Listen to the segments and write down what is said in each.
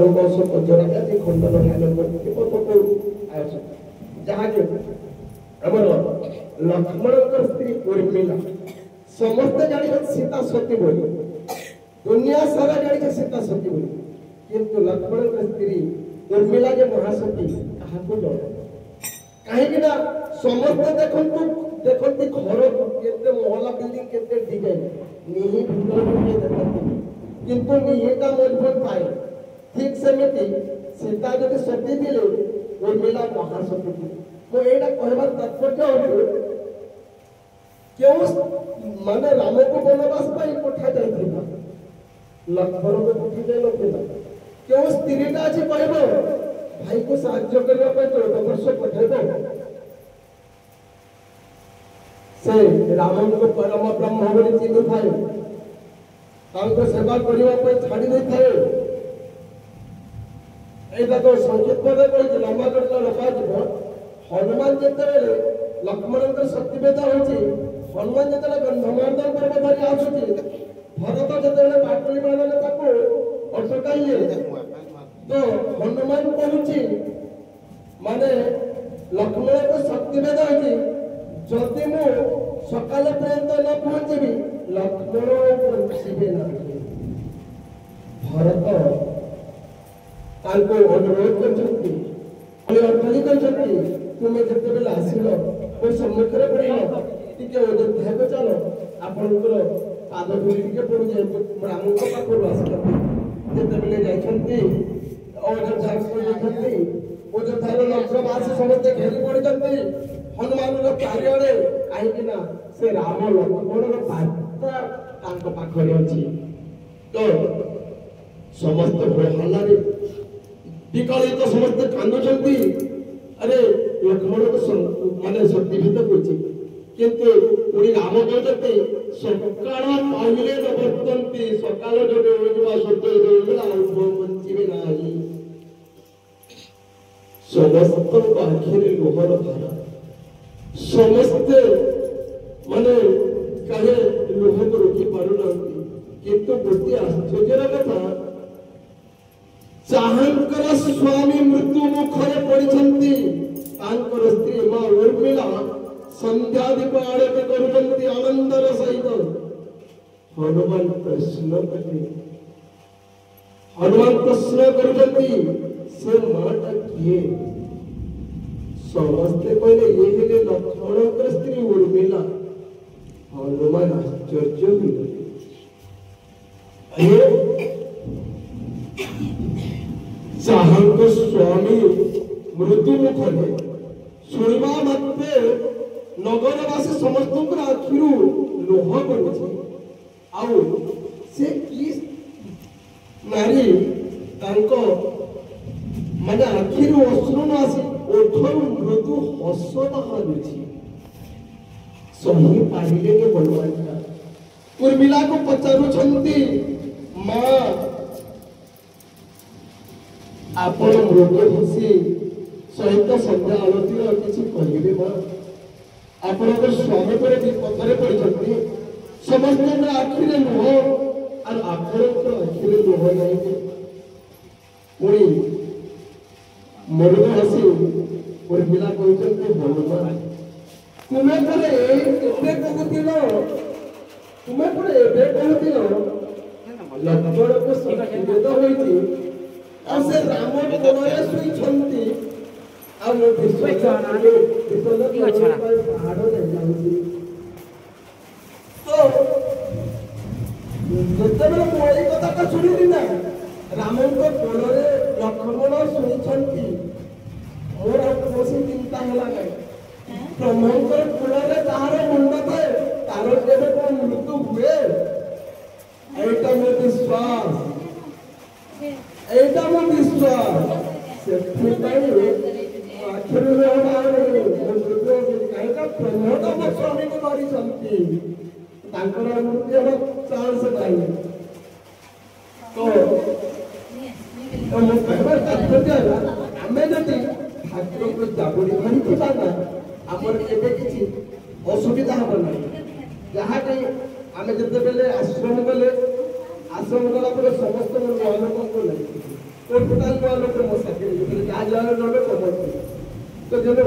रोग शोक जरा व्याधि खंडन जहाँकि आमर लक्ष्मण स्त्री उर्मिला समस्त जानी सीता सती बोली दुनिया सारा जानी सीता सती बोली किंतु लक्ष्मण स्त्री उर्मिला जे महासती कहा कहीं समस्त देखते घर केते महला बिल्डिंग केते डिजाइन निही किंतु निहीटा मजबूत पाए ठीक सेमती सीता जब सती दिले उर्मिला महासती थी तो एटा कहबार तात्पर्य क्यों माने राम को वनवास पाई पठा जाइथिला लक्ष्मण को पठा जाय नथिला क्यों स्त्रीटा अछि कहबो भाई को साहाय्य करबा पे 14 वर्ष पठेबो से राम को परम ब्रह्म बोली चिन्ह थाए तांको सेवा करबा पे छाड़ी दे थाए एटा तो संकेत करे कोई लंबा करला रखा जब हनुमान जेतेबेले लक्ष्मण को सत्यवेदा होची हनुमान जेतेबेले गंधमार्दन करबा धरि आछुची भरत जेतेबेले पाटली मानले ताको अटकाइले तो हनुमान कहूची माने लक्ष्मण को सत्यवेदा होची जदि मु सकाल पर्यंत न पहुंचबी लक्ष्मण पहुंचबे ना भरत ताको अनुरोध करछंती अटली करछंती तुम्हें जिते बेले आसिल कोई सम्मुखें पड़ल टे अयोध्या को चलो आपंकर पाद धूली टे पड़ जाए राम पाखर आसते बेले जाती अयोध्या अयोध्यार लक्ष्मणवासी समस्ते घेरी पड़ते हनुमान चारिड़े कहीं से राम लक्ष्मण बार्ता पाखे अच्छी तो समस्त हल्ला विकलित समस्ते कांदुंट अरे लक्ष्मण तो माने शक्तिभीत होची किंतु पुणी राम कहते सकाळ पाहिले न वर्तन्ति सकाळ जदि होइबा सत्य देबला बंचिबे नाही समस्त आखिरी लोहर धारा समस्ते माने कहे लोह को रोकी पारु नांती किंतु गोटे आश्चर्यर कथा चाहंकर स्वामी मृत्यु मुखरे पड़िछंती तांकर स्त्री मां उर्मिला संध्या दीप आड़े करुछंती आनंदर सहित हनुमान प्रश्न कले हनुमान प्रश्न करुछंती से माटा किए समस्ते कहले ये हेले लक्ष्मणकर स्त्री उर्मिला हनुमान आश्चर्य हुए चाहंक स्वामी मृत्यु मुखरे शुणवा मते नगरवासी समस्त आखिरु लोह पड़ुछि आउ से की नारी तांको माने आखिरु अश्रु आसी ओठरु मृदु हस बाहरुछि सही पाहिले के बलवान उर्मिला को पचारुछंती मां आपण मृग हसी सहित संध्या आलती किसी कहे मां आपण स्वामी पर विपदे पड़ते समस्त आखिरे लुह और आखर आखिरे लुह नहीं पुणी मृग हसी उर्मिला कहते हनुमान तुम्हें परे एबे कहतिल तुम्हें परे एबे कहतिल लक्ष्मण को सत्य होइछि और से राम कोणरे सुई छंती आ वो विश्वास पहाड़ ले जाउछि तो जेतेबेले मोई कथा का सुनिली ना राम को कोणरे लक्ष्मण सुई छंती मोर कोसी चिंता होला नै ब्रह्मकर कोणरे तार मुंड थाए तार जेबे को मृत्यु हुए एटा मो विश्वास एटा मो विश्वास से आखिर प्रमोद मो स्वामी को मारी मृत्यु चांस नहीं तो कहबार तात्पर्य आमे जदि ठाकुर को जाबुड़ी धरी थिबा ना आमर एबे किछि असुविधा हबो नाही जहाँ कहीं आमे जते बेले आश्रम गले आश्रम गला पर समस्त लोक को लगे ଟୋଟାଲ ନୂଆ ଲୋକ ମୋ ସାଥିରେ ଯାହା ଯାହା ଲୋକ ତ ଯେବେ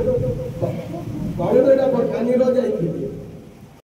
ବାଉଁଟା ବରକାନିର ଯାଇଥିଲି